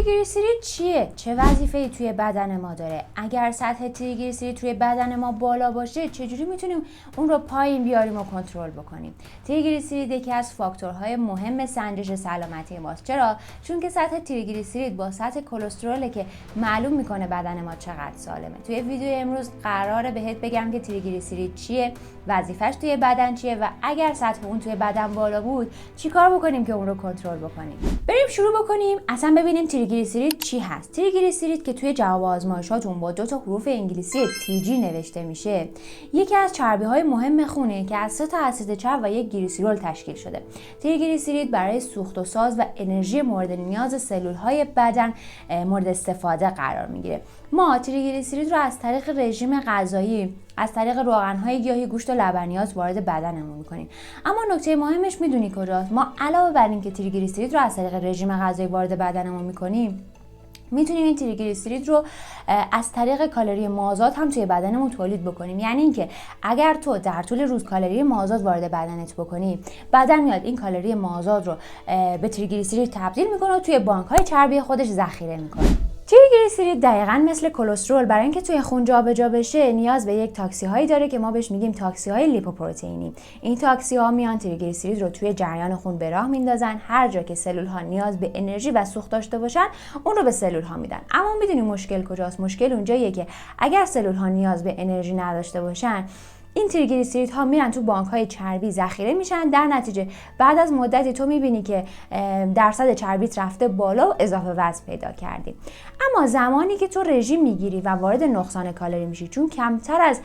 تریگلیسیرید چیه؟ چه وظیفه‌ای توی بدن ما داره؟ اگر سطح تریگلیسیرید توی بدن ما بالا باشه چجوری میتونیم اون رو پایین بیاریم و کنترل بکنیم؟ تریگلیسیرید یکی از فاکتورهای مهم سنجش سلامتی ماست. چرا؟ چون که سطح تریگلیسیرید با سطح کلسترول که معلوم میکنه بدن ما چقدر سالمه. توی ویدیو امروز قراره بهت بگم که تریگلیسیرید چیه، وظیفش توی بدن چیه و اگر سطح اون توی بدن بالا بود چیکار بکنیم که اون رو کنترل بکنیم. بریم شروع بکنیم اصلا ببینیم تریگلیسیرید چی هست. تریگلیسیرید که توی جواب آزمایشاتون با 2 تا حروف انگلیسی TG نوشته میشه، یکی از چربی‌های مهم خونه که از 3 تا اسید چرب و 1 گلیسرول تشکیل شده. تریگلیسیرید برای سوخت و ساز و انرژی مورد نیاز سلول‌های بدن مورد استفاده قرار میگیره. ما تریگلیسیرید رو از طریق رژیم غذایی، از طریق روغن‌های گیاهی، گوشت و لبنیات وارد بدنمون می‌کنیم. اما نکته مهمش میدونی کجاست؟ ما علاوه بر اینکه تریگلیسیرید رو از طریق رژیم غذایی وارد بدنمون می‌کنیم، میتونیم این تریگلیسیرید رو از طریق کالری مازاد هم توی بدنمون تولید بکنیم. یعنی اینکه اگر تو در طول روز کالری مازاد وارد بدنت بکنی، بدن میاد این کالری مازاد رو به تریگلیسیرید تبدیل میکنه و توی بانک‌های چربی خودش ذخیره میکنه. تریگلیسیرید دقیقاً مثل کلسترول برای اینکه توی خون جابجا بشه نیاز به یک تاکسی هایی داره که ما بهش میگیم تاکسی های لیپوپروتئینی. این تاکسی ها میان تریگلیسیرید رو توی جریان خون به راه میندازن. هر جا که سلول ها نیاز به انرژی و سوخت داشته باشن اون رو به سلول ها میدن. اما میدونی مشکل کجاست؟ مشکل اونجاییه که اگر سلول ها نیاز به انرژی نداشته باشن، این تریگلیسیرید ها میرن تو بانک های چربی ذخیره میشن. در نتیجه بعد از مدتی تو میبینی که درصد چربیت رفته بالا و اضافه وزن پیدا کردی. اما زمانی که تو رژیم میگیری و وارد نقصان کالری میشی، چون کمتر از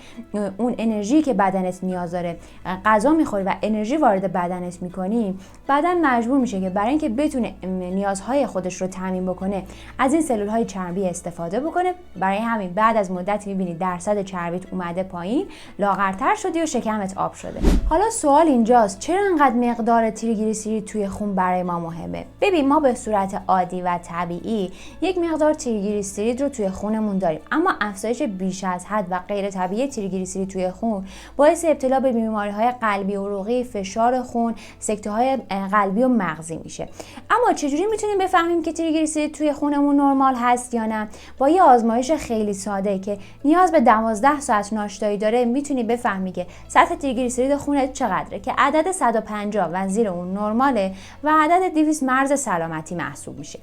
اون انرژی که بدنت نیاز داره غذا میخوری و انرژی وارد بدنت میکنی، بدن مجبور میشه که برای اینکه بتونه نیازهای خودش رو تامین بکنه از این سلول های چربی استفاده بکنه. برای همین بعد از مدتی میبینی درصد چربیت اومده پایین، لاغرتر شدی و شکمت آب شده. حالا سوال اینجاست چرا انقدر مقدار تریگلیسیرید توی خون برای ما مهمه؟ ببین، ما به صورت عادی و طبیعی یک مقدار تریگلیسیرید رو توی خونمون داریم، اما افزایش بیش از حد و غیر طبیعی تریگلیسیرید توی خون باعث ابتلا به بیماری‌های قلبی و عروقی، فشار خون، سکته‌های قلبی و مغزی میشه. اما چجوری میتونیم بفهمیم که تریگلیسیرید توی خونمون نرمال هست یا نه؟ با یه آزمایش خیلی ساده که نیاز به 12 ساعت ناشتایی داره میتونی بفهمی که سطح تریگلیسیرید خونت چقدره، که عدد 150 و زیر اون نرماله و عدد 200 مرز سلامتی محسوب میشه.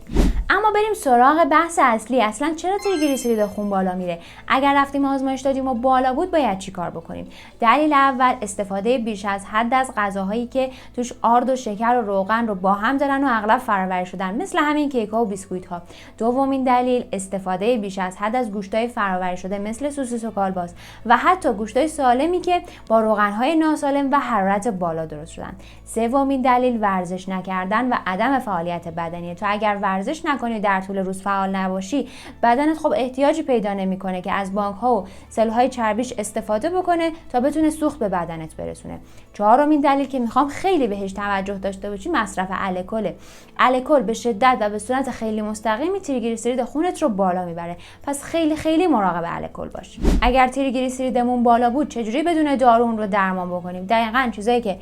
اما بریم سراغ بحث اصلی. اصلا چرا تریگلیسیرید خون بالا میره؟ اگر رفتیم آزمایش دادیم و بالا بود باید چیکار بکنیم؟ دلیل اول، استفاده بیش از حد از غذاهایی که توش آرد و شکر و روغن رو با هم دارن و اغلب فرآوری شدن، مثل همین کیک ها و بیسکویت ها. دومین دلیل، استفاده بیش از حد از گوشت‌های فرآوری شده مثل سوسیس و کالباس و حتی گوشت‌های سالمی که با روغن‌های ناسالم و حرارت بالا درست شدن. سومین دلیل، ورزش نکردن و عدم فعالیت بدنی. تو اگر ورزش نکنی، در طول روز فعال نباشی، بدنت خب احتیاجی پیدا نمی‌کنه که از بانک‌ها و سلول‌های چربیش استفاده بکنه تا بتونه سوخت به بدنت برسونه. چهارمین دلیل که میخوام خیلی بهش توجه داشته باشی، مصرف الکل. الکل به شدت و به صورت خیلی مستقیمی تریگلیسیرید خونت رو بالا میبره. پس خیلی خیلی مراقب الکل باش. اگر تریگلیسیریدمون بالا بود چجوری بدون دارو اون رو درمان بکنیم؟ دقیقاً چیزایی که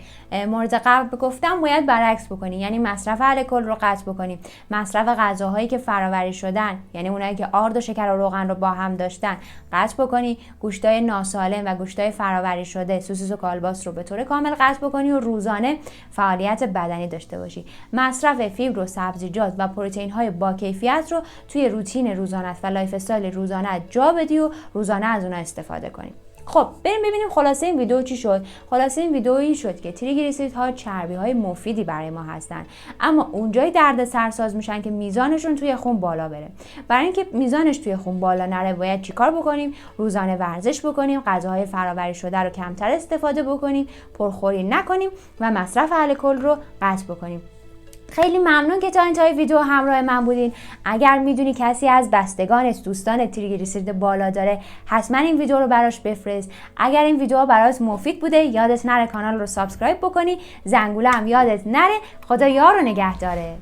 مورد قبل گفتم باید برعکس بکنی. یعنی مصرف الکل رو قطع بکنیم، مصرف غذاهایی که فرآوری شدن، یعنی اونایی که آرد و شکر و روغن رو با هم داشتن، قطع بکنی. گوشتای ناسالم و گوشتای فرآوری شده، سوسیس و کالباس رو به طور کامل قطع بکنی و روزانه فعالیت بدنی داشته باشی. مصرف فیبر و سبزیجات و پروتئین های با کیفیت رو توی روتین روزانه و لایف استایل روزانه جا بدی و روزانه از اونها استفاده کنی. خب بریم ببینیم خلاصه این ویدیو چی شد. خلاصه این ویدیو این شد که تریگلیسیریدها چربی‌های مفیدی برای ما هستن، اما اونجای دردسرساز میشن که میزانشون توی خون بالا بره. برای اینکه میزانش توی خون بالا نره باید چیکار بکنیم؟ روزانه ورزش بکنیم، غذاهای فرآوری شده رو کمتر استفاده بکنیم، پرخوری نکنیم و مصرف الکل رو قطع بکنیم. خیلی ممنون که تا انتهای ویدیو همراه من بودین. اگر میدونی کسی از بستگانت دوستان تریگلیسیرید بالا داره، حتما این ویدیو رو براش بفرست. اگر این ویدیو برات مفید بوده یادت نره کانال رو سابسکرایب بکنی، زنگوله هم یادت نره. خدا یار و نگهداره.